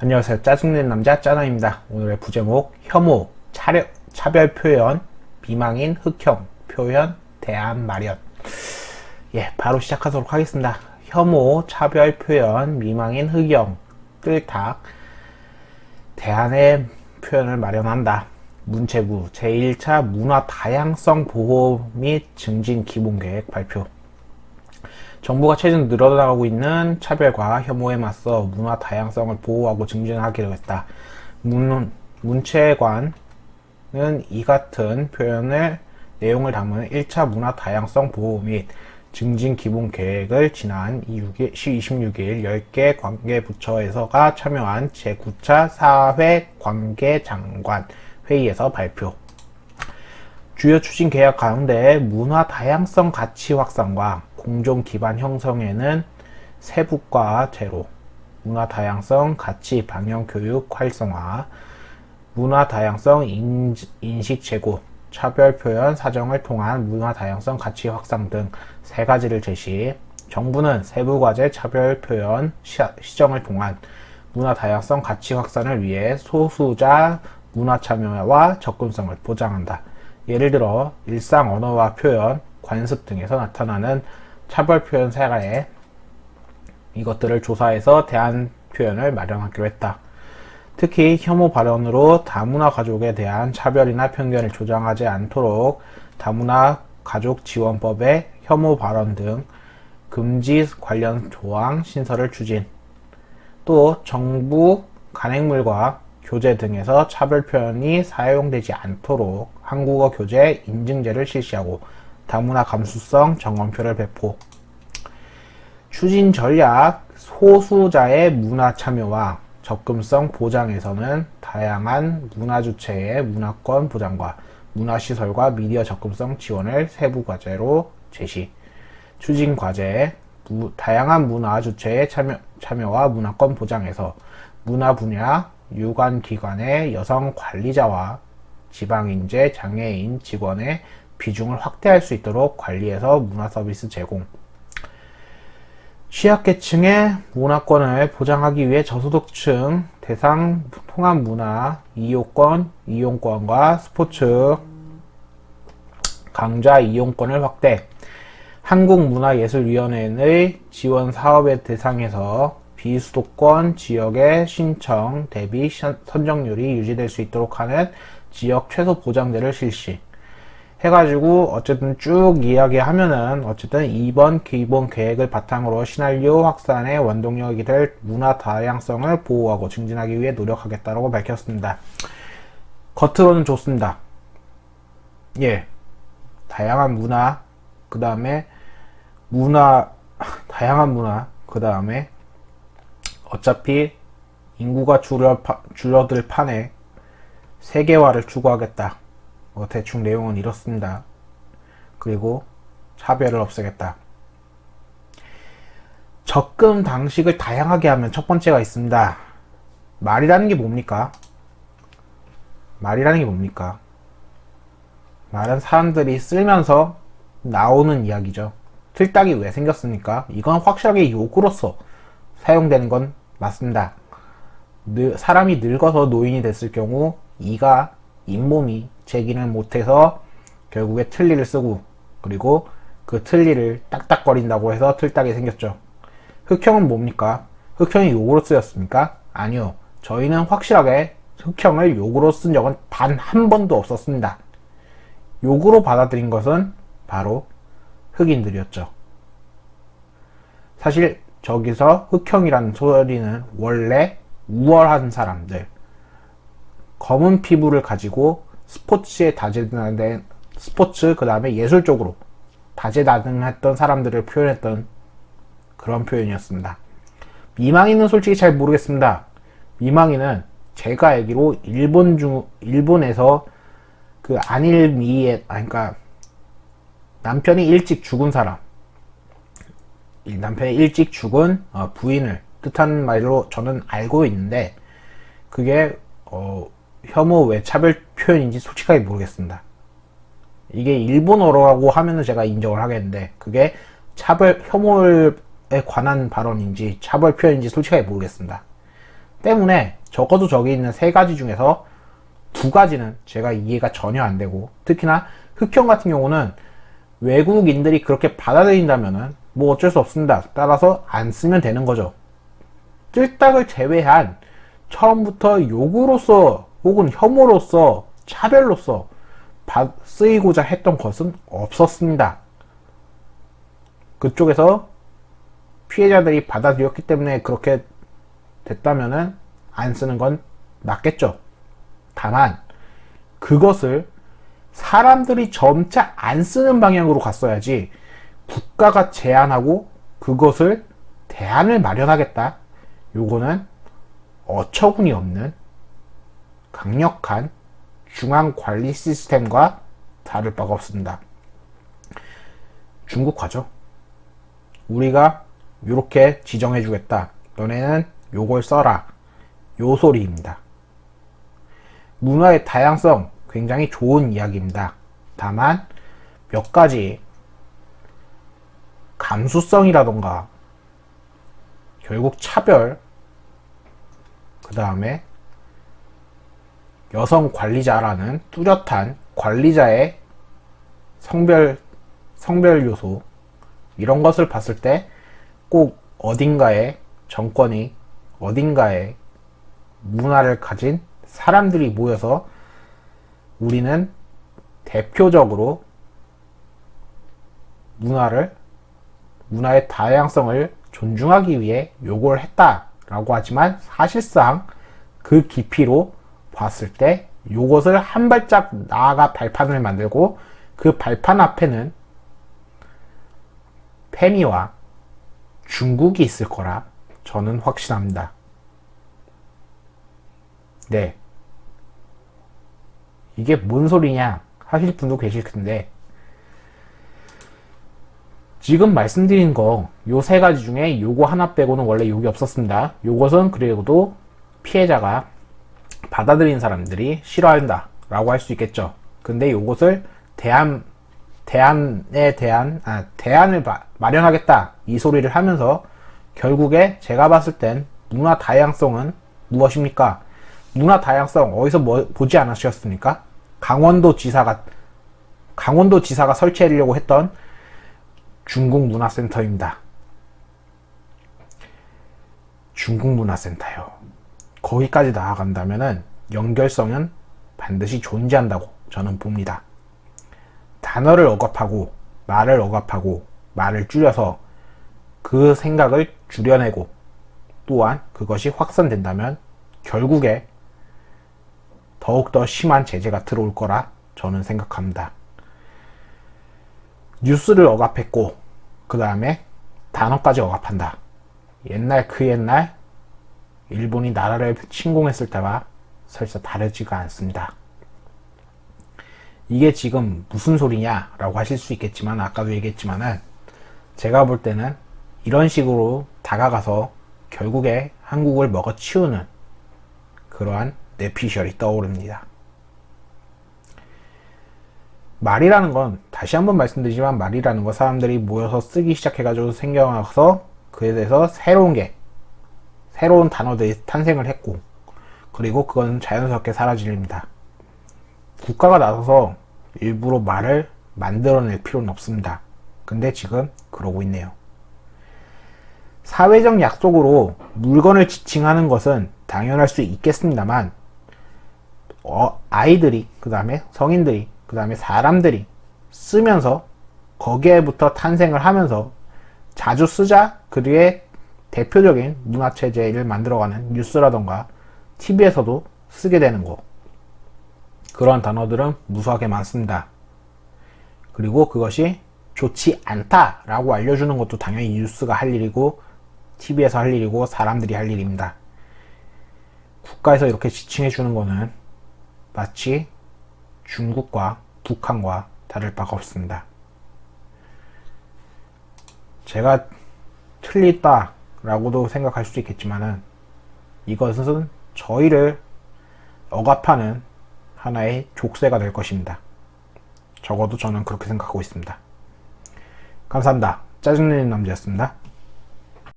안녕하세요. 짜증내는 남자 짜나입니다. 오늘의 부제목 혐오, 차별 표현, 미망인, 흑형, 표현, 대안 마련. 바로 시작하도록 하겠습니다. 혐오, 차별 표현, 미망인, 흑형, 뜰탁, 대안의 표현을 마련한다. 문체부 제1차 문화 다양성 보호 및 증진 기본계획 발표. 정부가 최근 늘어나고 있는 차별과 혐오에 맞서 문화 다양성을 보호하고 증진하기로 했다. 문체관은 이 같은 내용을 담은 1차 문화 다양성 보호 및 증진 기본 계획을 지난 26일 10개 관계부처에서가 참여한 제9차 사회관계장관 회의에서 발표. 주요 추진 계획 가운데 문화 다양성 가치 확산과 공존 기반 형성에는 세부과 제로, 문화 다양성 가치 방영 교육 활성화, 문화 다양성 인식 제고, 차별 표현 사정을 통한 문화 다양성 가치 확산 등 세 가지를 제시. 정부는 세부 과제 차별 표현 시정을 통한 문화 다양성 가치 확산을 위해 소수자 문화 참여와 접근성을 보장한다. 예를 들어 일상 언어와 표현, 관습 등에서 나타나는 차별 표현 사례, 이것들을 조사해서 대안 표현을 마련하기로 했다. 특히 혐오 발언으로 다문화 가족에 대한 차별이나 편견을 조장하지 않도록 다문화 가족 지원법에 혐오 발언 등 금지 관련 조항 신설을 추진. 또 정부 간행물과 교재 등에서 차별 표현이 사용되지 않도록 한국어 교재 인증제를 실시하고 다문화 감수성 점검표를 배포. 추진 전략 소수자의 문화 참여와 접근성 보장에서는 다양한 문화 주체의 문화권 보장과 문화시설과 미디어 접근성 지원을 세부 과제로 제시. 추진 과제 다양한 문화 주체의 참여와 문화권 보장에서 문화 분야 유관기관의 여성 관리자와 지방인재 장애인 직원의 비중을 확대할 수 있도록 관리해서 문화 서비스 제공. 취약계층의 문화권을 보장하기 위해 저소득층 대상 통합 문화 이용권과 스포츠 강좌 이용권을 확대. 한국문화예술위원회의 지원 사업의 대상에서 비수도권 지역의 신청 대비 선정률이 유지될 수 있도록 하는 지역 최소 보장제를 실시. 해가지고 어쨌든 쭉 이야기하면은 어쨌든 이번 기본 계획을 바탕으로 시나리오 확산의 원동력이 될 문화 다양성을 보호하고 증진하기 위해 노력하겠다고 밝혔습니다. 겉으로는 좋습니다. 다양한 문화, 그 다음에 그 다음에 어차피 인구가 줄어들 판에 세계화를 추구하겠다. 대충 내용은 이렇습니다. 그리고 차별을 없애겠다. 접근 방식을 다양하게 하면 첫 번째가 있습니다. 말이라는 게 뭡니까? 말은 사람들이 쓰면서 나오는 이야기죠. 틀딱이 왜 생겼습니까? 이건 확실하게 욕으로서 사용되는 건 맞습니다. 사람이 늙어서 노인이 됐을 경우 이가 잇몸이 제기를 못해서 결국에 틀니를 쓰고, 그리고 그 틀니를 딱딱거린다고 해서 틀딱이 생겼죠. 흑형은 뭡니까? 흑형이 욕으로 쓰였습니까? 아니요. 저희는 확실하게 흑형을 욕으로 쓴 적은 단 한 번도 없었습니다. 욕으로 받아들인 것은 바로 흑인들이었죠. 사실 저기서 흑형이라는 소리는 원래 우월한 사람들, 검은 피부를 가지고 스포츠에 다재다능한 그 다음에 예술 쪽으로 다재다능했던 사람들을 표현했던 그런 표현이었습니다. 미망인은 솔직히 잘 모르겠습니다. 미망인은 제가 알기로 일본에서 그 그러니까 남편이 일찍 죽은 부인을 뜻하는 말로 저는 알고 있는데, 그게 혐오 왜 차별 표현인지 솔직하게 모르겠습니다. 이게 일본어라고 하면은 제가 인정을 하겠는데, 그게 혐오에 관한 발언인지 차별 표현인지 솔직하게 모르겠습니다. 때문에 적어도 저기 있는 세 가지 중에서 두 가지는 제가 이해가 전혀 안 되고, 특히나 흑형 같은 경우는 외국인들이 그렇게 받아들인다면은 뭐 어쩔 수 없습니다. 따라서 안 쓰면 되는 거죠. 뜰딱을 제외한 처음부터 욕으로서 혹은 혐오로서 차별로서 쓰이고자 했던 것은 없었습니다. 그쪽에서 피해자들이 받아들였기 때문에 그렇게 됐다면은 안 쓰는 건 맞겠죠. 다만 그것을 사람들이 점차 안 쓰는 방향으로 갔어야지, 국가가 제안하고 그것을 대안을 마련하겠다, 요거는 어처구니 없는 강력한 중앙 관리 시스템과 다를 바가 없습니다. 중국화죠. 우리가 요렇게 지정해 주겠다, 너네는 요걸 써라, 요 소리입니다. 문화의 다양성 굉장히 좋은 이야기입니다. 다만 몇 가지 감수성이라던가 결국 차별, 그 다음에 여성 관리자라는 뚜렷한 관리자의 성별 요소, 이런 것을 봤을 때 꼭 어딘가에 정권이, 어딘가에 문화를 가진 사람들이 모여서 우리는 대표적으로 문화의 다양성을 존중하기 위해 요걸 했다라고 하지만, 사실상 그 깊이로 봤을 때 요것을 한 발짝 나아가 발판을 만들고, 그 발판 앞에는 페미와 중국이 있을 거라 저는 확신합니다. 네. 이게 뭔 소리냐 하실 분도 계실 텐데, 지금 말씀드린 거 요 세 가지 중에 요거 하나 빼고는 원래 욕이 없었습니다. 요것은 그래도 피해자가 받아들인 사람들이 싫어한다 라고 할 수 있겠죠. 근데 요것을 대안을 마련하겠다 이 소리를 하면서 결국에 제가 봤을 땐 문화 다양성은 무엇입니까? 문화 다양성 어디서 보지 않으셨습니까? 강원도 지사가 설치하려고 했던 중국 문화센터입니다. 중국 문화센터요. 거기까지 나아간다면은 연결성은 반드시 존재한다고 저는 봅니다. 단어를 억압하고 말을 줄여서 그 생각을 줄여내고, 또한 그것이 확산된다면 결국에 더욱더 심한 제재가 들어올 거라 저는 생각합니다. 뉴스를 억압했고 그 다음에 단어까지 억압한다. 옛날 일본이 나라를 침공했을 때와 설사 다르지가 않습니다. 이게 지금 무슨 소리냐 라고 하실 수 있겠지만, 아까도 얘기했지만은 제가 볼 때는 이런 식으로 다가가서 결국에 한국을 먹어치우는 그러한 뇌피셜이 떠오릅니다. 말이라는 건, 다시 한번 말씀드리지만, 말이라는 건 사람들이 모여서 쓰기 시작해가지고 생겨나서 그에 대해서 새로운 단어들이 탄생을 했고, 그리고 그건 자연스럽게 사라집니다. 국가가 나서서 일부러 말을 만들어낼 필요는 없습니다. 근데 지금 그러고 있네요. 사회적 약속으로 물건을 지칭하는 것은 당연할 수 있겠습니다만, 아이들이, 그 다음에 성인들이, 그 다음에 사람들이 쓰면서 거기에부터 탄생을 하면서 자주 쓰자, 그뒤에 대표적인 문화체제를 만들어가는 뉴스라던가 TV에서도 쓰게 되는 거, 그런 단어들은 무수하게 많습니다. 그리고 그것이 좋지 않다라고 알려주는 것도 당연히 뉴스가 할 일이고 TV에서 할 일이고 사람들이 할 일입니다. 국가에서 이렇게 지칭해주는 거는 마치 중국과 북한과 다를 바가 없습니다. 제가 틀리다 라고도 생각할 수 있겠지만은, 이것은 저희를 억압하는 하나의 족쇄가 될 것입니다. 적어도 저는 그렇게 생각하고 있습니다. 감사합니다. 짜증내는 남자였습니다.